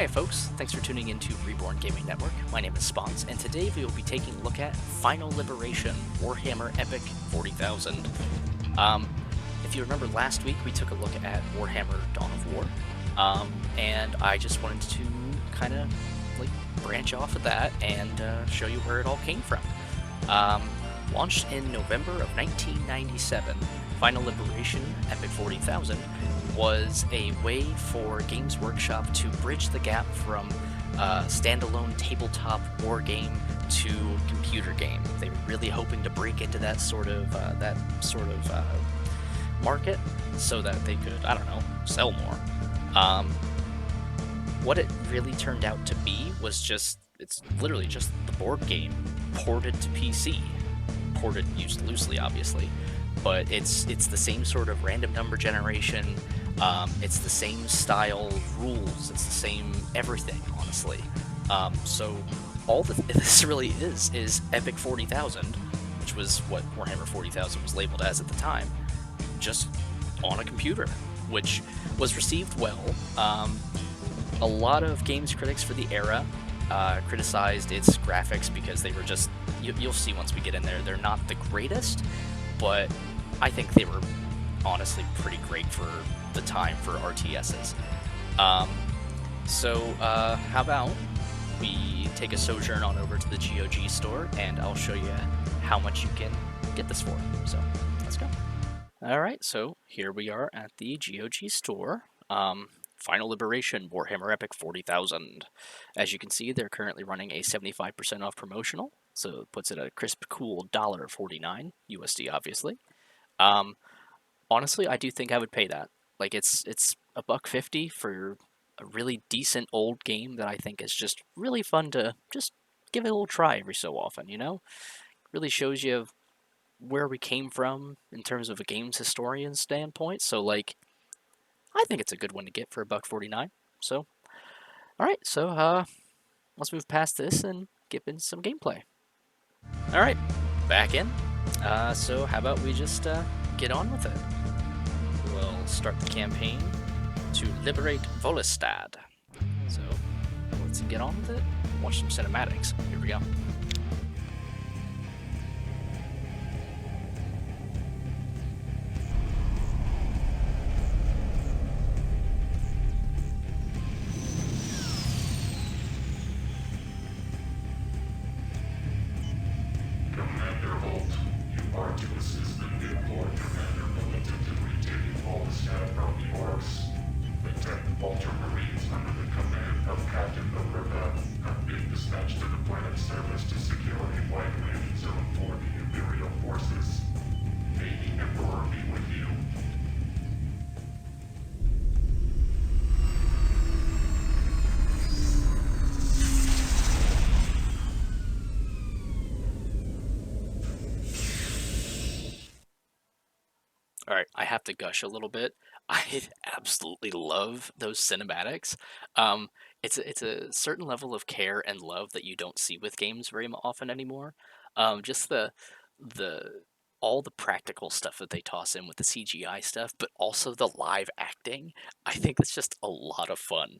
Hiya folks, thanks for tuning in to Reborn Gaming Network. My name is Sponce, and today we will be taking a look at Final Liberation, Warhammer Epic 40,000. If you remember last week, we took a look at Warhammer Dawn of War, and I just wanted to kind of like branch off of that and show you where it all came from. Launched in November of 1997, Final Liberation Epic 40,000 was a way for Games Workshop to bridge the gap from standalone tabletop war game to computer game. They were really hoping to break into that sort of market so that they could, I don't know, sell more. What it really turned out to be was it's literally just the board game ported to PC. Ported used loosely, obviously, but it's the same sort of random number generation. It's the same style rules. It's the same everything, honestly. So all that this really is Epic 40,000, which was what Warhammer 40,000 was labeled as at the time, just on a computer, which was received well. A lot of games critics for the era criticized its graphics because they were just, you'll see once we get in there, they're not the greatest, but I think they were honestly pretty great for the time for RTSs. So how about we take a sojourn on over to the GOG store and I'll show you how much you can get this for. So let's go. Alright, so here we are at the GOG store. Final Liberation Warhammer Epic 40,000. As you can see, they're currently running a 75% off promotional, so it puts it at a crisp, cool $1.49 USD, obviously. Honestly, I do think I would pay that. Like, it's $1.50 for a really decent old game that I think is just really fun to just give it a little try every so often, you know? Really shows you where we came from in terms of a games historian standpoint, so, like, I think it's a good one to get for $1.49. So, alright, so, let's move past this and get into some gameplay. Alright, back in. So how about we just, get on with it. We'll start the campaign to liberate Volistad. So, let's get on with it. Watch some cinematics. Here we go. Alright, I have to gush a little bit. I absolutely love those cinematics. It's a certain level of care and love that you don't see with games very often anymore. Just the all the practical stuff that they toss in with the CGI stuff, but also the live acting. I think it's just a lot of fun.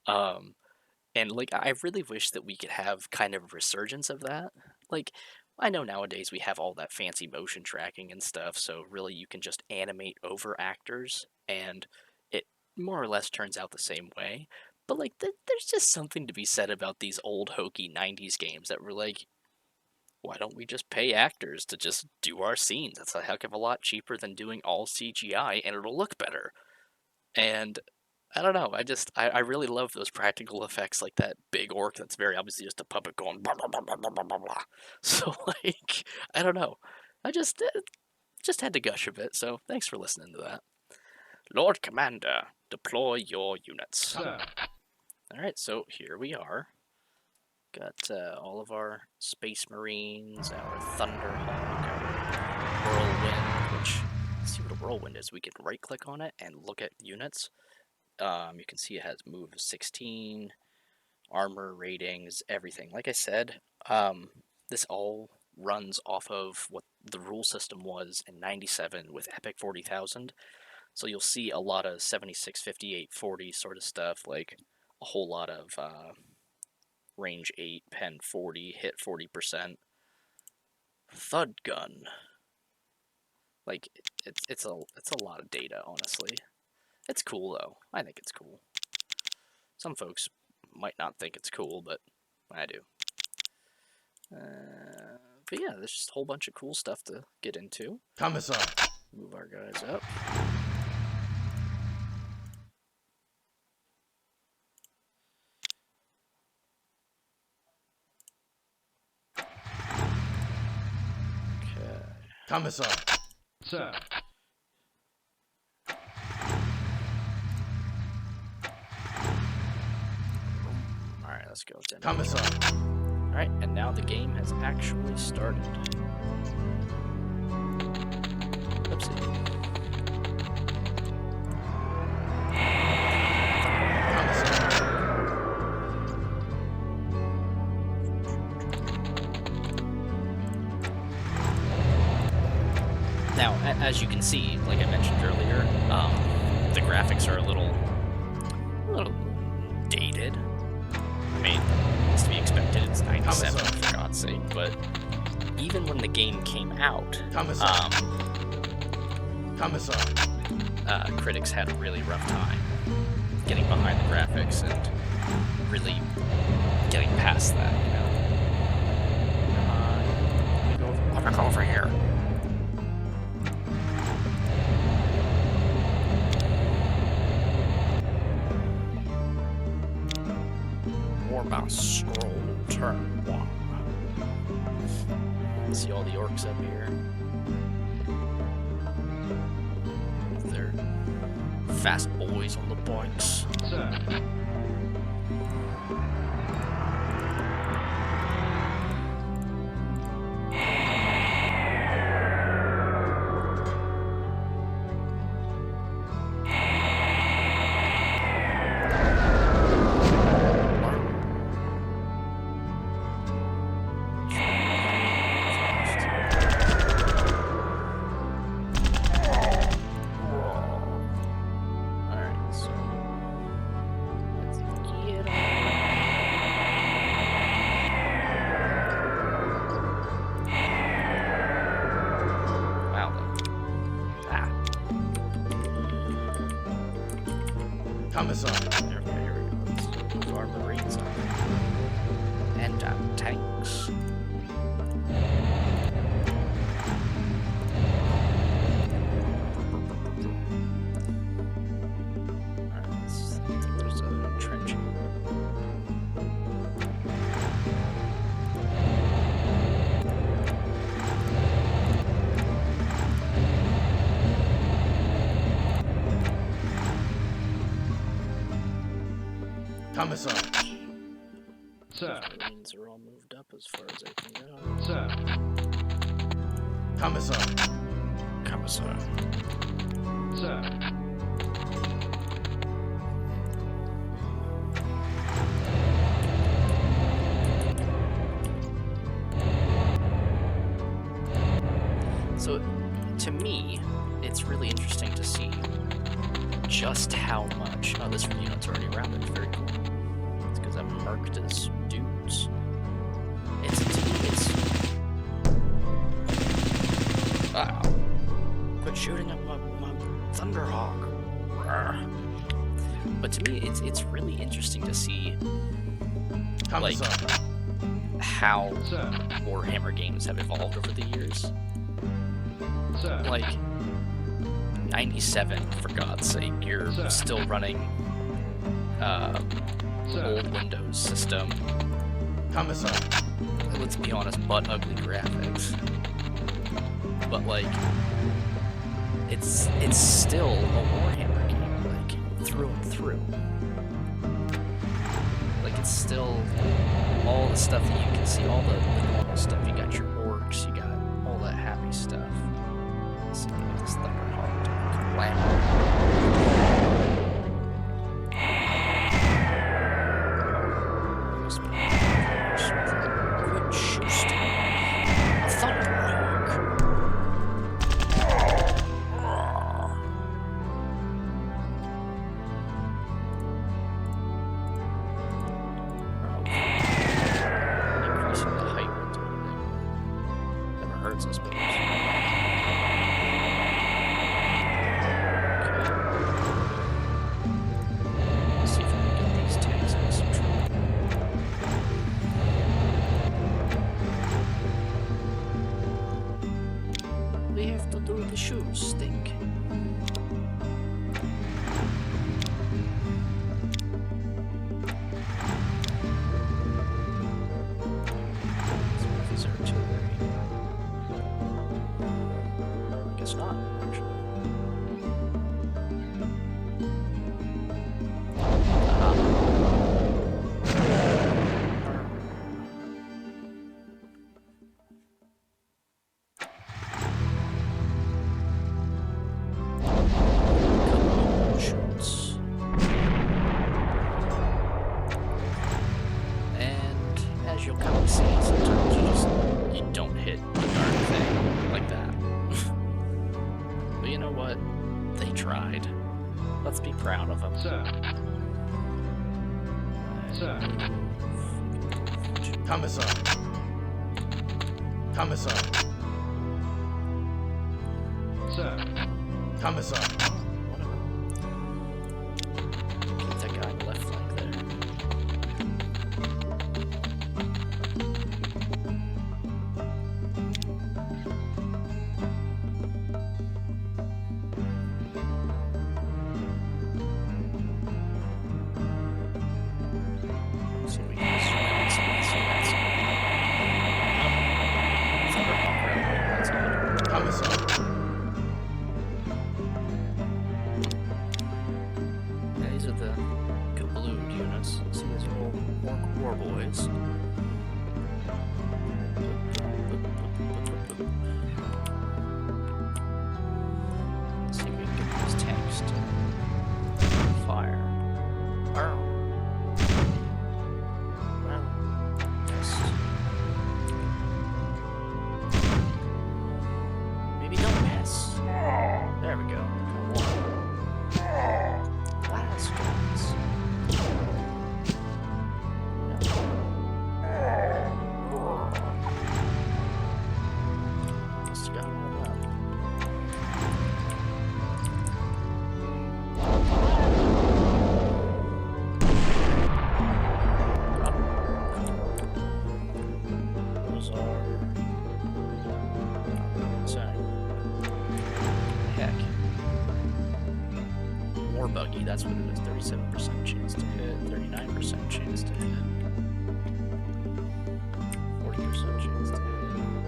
And like I really wish that we could have kind of a resurgence of that. Like I know nowadays we have all that fancy motion tracking and stuff, so really you can just animate over actors and it more or less turns out the same way. But like there's just something to be said about these old hokey 90s games that were like, why don't we just pay actors to just do our scenes? That's a heck of a lot cheaper than doing all CGI and it'll look better. And I don't know. I really love those practical effects, like that big orc that's very obviously just a puppet going blah blah blah blah blah blah blah blah. So like, I don't know. I just had to gush a bit. So thanks for listening to that. Lord Commander, deploy your units. Sir. All right, so here we are. Got all of our Space Marines, our Thunderhawk, our Whirlwind. Which, let's see what a Whirlwind is. We can right-click on it and look at units. You can see it has move 16, armor ratings, everything. Like I said, this all runs off of what the rule system was in 97 with Epic 40,000. So you'll see a lot of 76, 58, 40 sort of stuff, like a whole lot of range 8, pen 40, hit 40%. Thud gun. Like, it's a lot of data, honestly. It's cool, though. I think it's cool. Some folks might not think it's cool, but I do. But yeah, there's just a whole bunch of cool stuff to get into. Commissar. Move our guys up. Okay. Commissar. Sir. Alright, let's go. Commissar. Alright, and now the game has actually started. Oopsie. Now, as you can see, like I mentioned earlier, the graphics are a little dated. I mean, it's to be expected. It's 97, for God's sake. But even when the game came out, critics had a really rough time getting behind the graphics and really getting past that. You know, let me go over here. About scroll turn 1. See all the orcs up here. They're fast boys on the bikes. Sir. Commissar. Here we go. Let's move our marines up. And tanks. Alright, I think there's a trench. Commissar. Sir. The marines are all moved up as far as I can go. Sir. Commissar. Commissar. Sir. So, to me, it's really interesting to see just how much. Oh, this unit's already rounded. Very cool. It's because I'm marked as dudes. It's. Wow. Quit shooting at my Thunderhawk. Rawr. But to me, it's really interesting to see, like, how Warhammer games have evolved over the years. Like, 97, for God's sake, you're still running old Windows system. Let's be honest, butt ugly graphics. But like, it's still a Warhammer game, like, through and through. Like, it's still all the stuff that you can see, all the normal stuff. You got your orcs, you got all that happy stuff. Let's see, this Thunderhawk to wham. Quit shooting. A Thunderhawk. shoes stink. These are artillery. I guess not, actually. Let's be proud of them. Sir. Sir. Commissar. Commissar. Sir. Commissar. Get that guy on the left flank there. That's what it is, 37% chance to hit, 39% chance to hit, 40% chance to hit.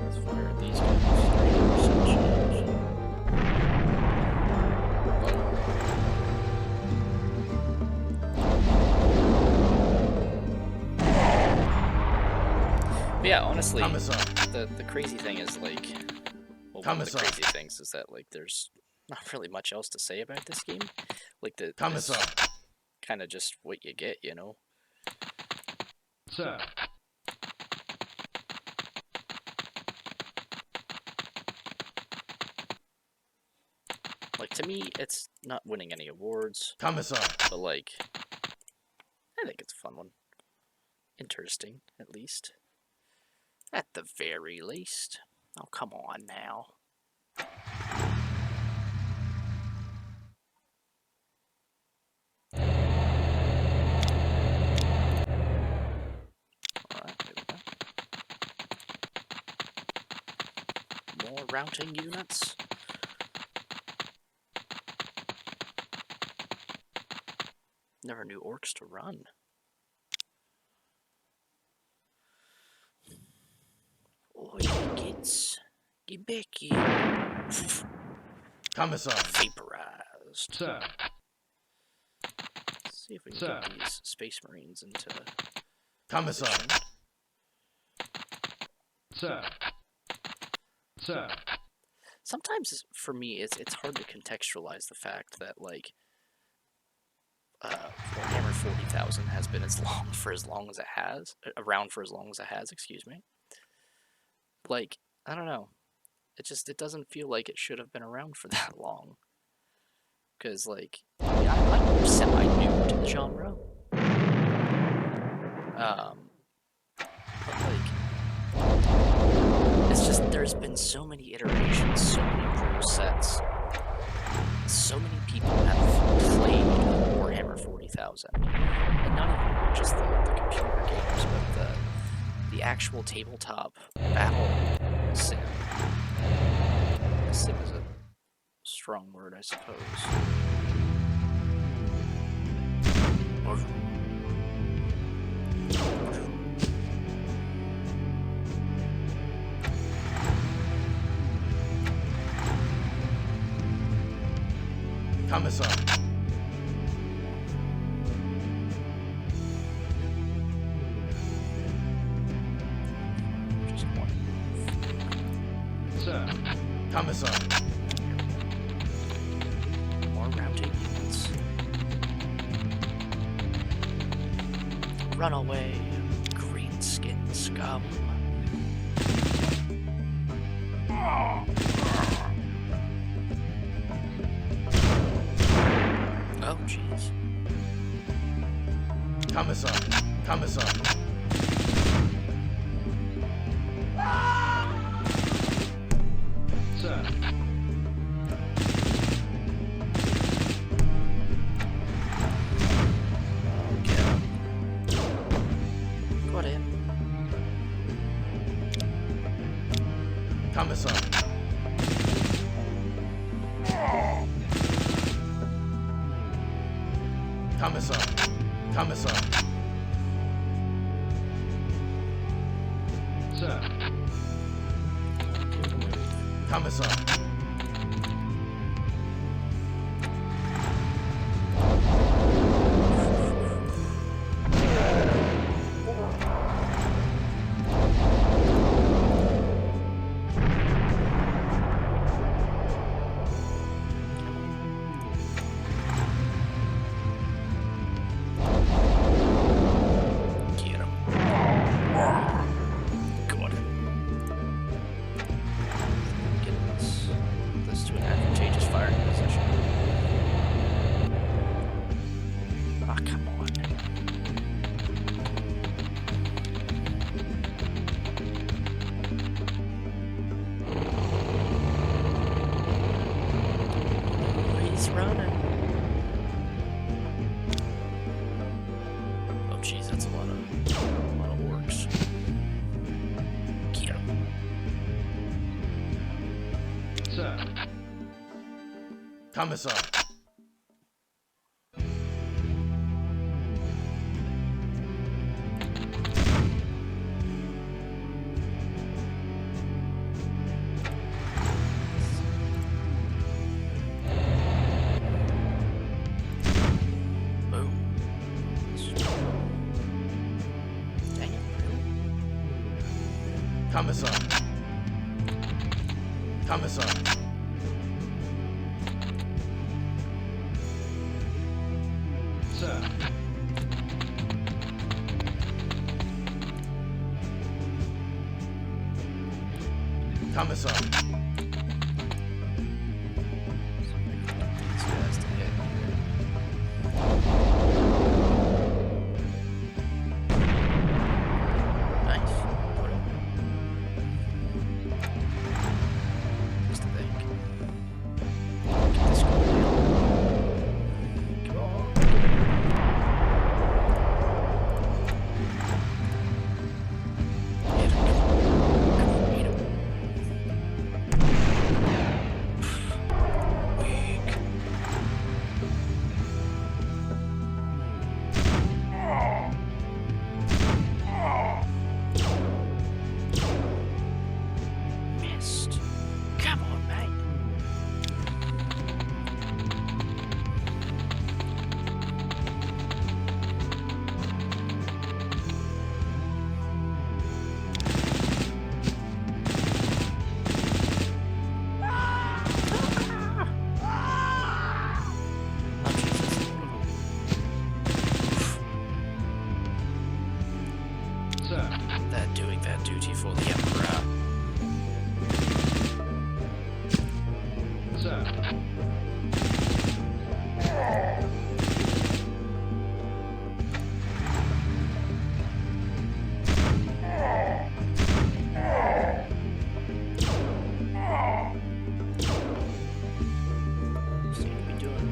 Let's fire at these guys, 30% chance. But yeah, honestly, the crazy thing is, like, well, one of the crazy things is that, like, there's not really much else to say about this game. Like, kind of just what you get, you know? Sir. Like, to me, it's not winning any awards. Commissar. But, like, I think it's a fun one. Interesting, at least. At the very least. Oh, come on now. More routing units. Never knew orcs to run. Oh, kids. Get back here. Commissar. Vaporized. Sir. Let's see if we can get these Space Marines into Commissar. position. Sir. Sir. Sometimes, for me, it's hard to contextualize the fact that, like, Warhammer 40,000 has been around for as long as it has, excuse me. Like, I don't know. It doesn't feel like it should have been around for that long. Because, like, yeah, I'm semi-new to the genre. But, like, it's just, there's been so many iterations, so many rule sets. So many people have played Warhammer 40,000. And not even just the computer games, but the actual tabletop battle sim. Sim is a strong word, I suppose. Commissar. Just one. Sir. Commissar. More mounted units. Run away, green skin scum. Oh, jeez. Commissar. Commissar. Sir. Got him. Commissar. Commissar. Commissar. Sir. Commissar. Get him. Got him. Get this to an advantageous firing position. Ah, come on. He's running. Oh, jeez, that's a lot of orcs. Get him. Sir. Commissar. Boom. Dang it, really? Commissar. Commissar. Sir. Commissar. These guys to hit here. Nice. Put him. Just to think. Get this going down. Come on. Hit him. Come on, beat him. Weak. Missed. Come on, mate. Oh, Jesus. Sir. They're doing their duty for the Emperor. Sir. Seem to be doing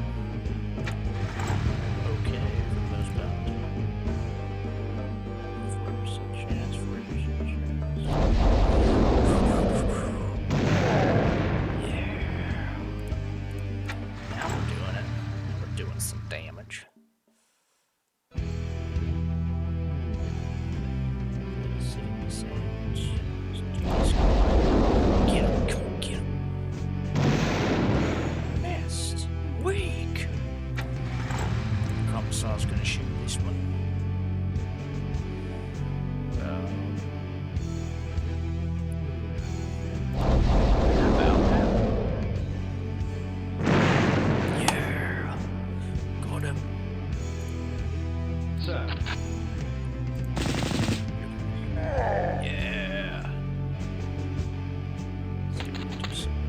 okay for the most part. 40% chance, 40% chance.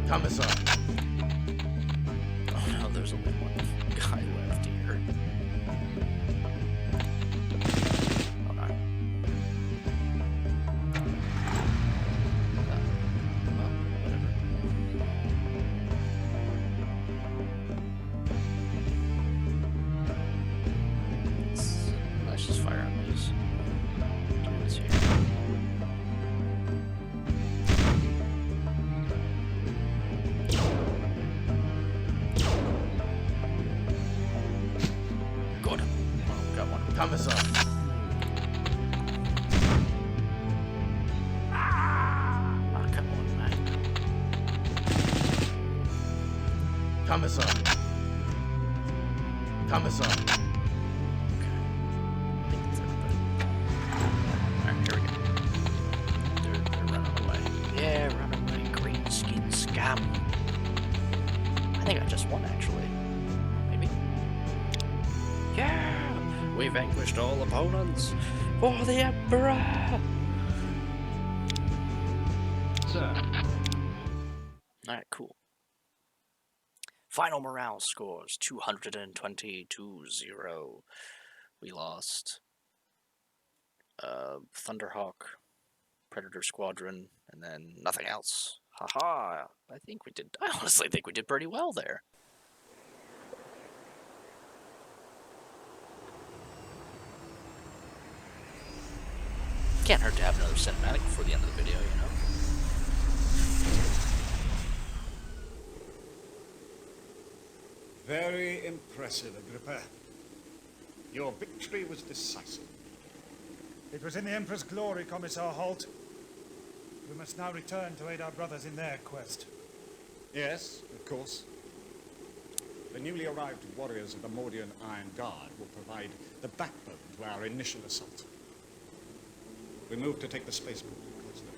Commissar. Oh no, there's only one guy left here. Oh no. Well, whatever. Let's just fire on these dudes here. Good. Well, we got one. Commissar. Ah, come on, man. Commissar. Commissar. Okay. I think that's everybody. Alright, here we go. They're running away. Yeah, run away, green skin scum. I think I just won, actually. Maybe. Yeah! We vanquished all opponents for the Emperor! Sir. Alright, cool. Final morale scores 220-0. We lost Thunderhawk, Predator Squadron, and then nothing else. Haha! I honestly think we did pretty well there. Can't hurt to have another cinematic before the end of the video, you know? Very impressive, Agrippa. Your victory was decisive. It was in the Emperor's glory, Commissar Holt. We must now return to aid our brothers in their quest. Yes, of course. The newly arrived warriors of the Mordian Iron Guard will provide the backbone to our initial assault. We move to take the spaceport of Costa.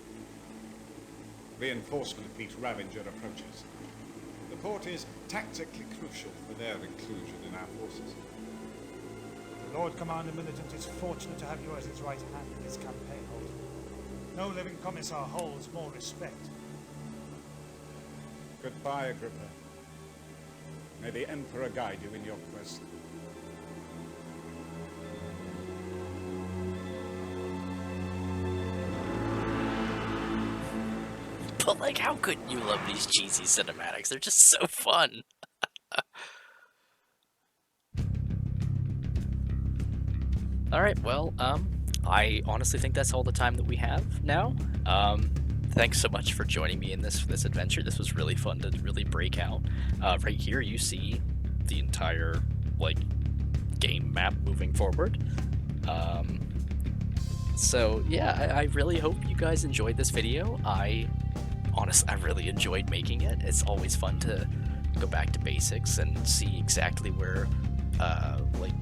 Reinforcement fleet Ravager approaches. The port is tactically crucial for their inclusion in our forces. The Lord Commander Militant is fortunate to have you as his right hand in this campaign, Holt. No living Commissar holds more respect. Goodbye, Agrippa. May the Emperor guide you in your quest. But, like, how couldn't you love these cheesy cinematics? They're just so fun. Alright, well, I honestly think that's all the time that we have now. Thanks so much for joining me in this adventure. This was really fun to really break out. Right here you see the entire, like, game map moving forward. So, yeah, I really hope you guys enjoyed this video. Honestly, I really enjoyed making it. It's always fun to go back to basics and see exactly where, like,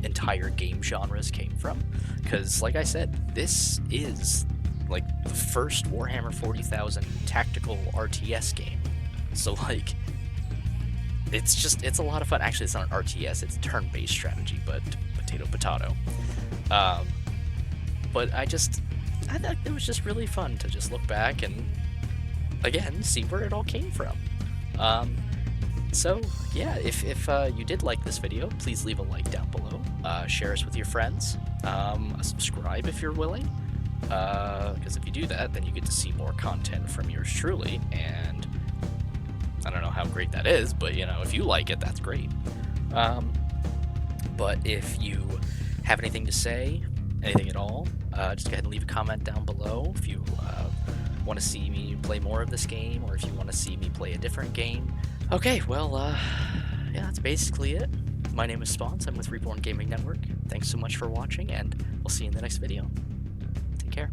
entire game genres came from. Because, like I said, this is, like, the first Warhammer 40,000 tactical RTS game. So, like, it's a lot of fun. Actually, it's not an RTS, it's turn-based strategy, but potato. But I thought it was just really fun to just look back and, again, see where it all came from. So, yeah, if you did like this video, please leave a like down below. Share us with your friends. Subscribe if you're willing. Because if you do that, then you get to see more content from yours truly. And I don't know how great that is, but, you know, if you like it, that's great. But if you have anything to say, anything at all, just go ahead and leave a comment down below. If you want to see me play more of this game, or if you want to see me play a different game. Okay, well, yeah, that's basically it. My name is Sponce. I'm with Reborn Gaming Network. Thanks so much for watching, and we'll see you in the next video. Take care.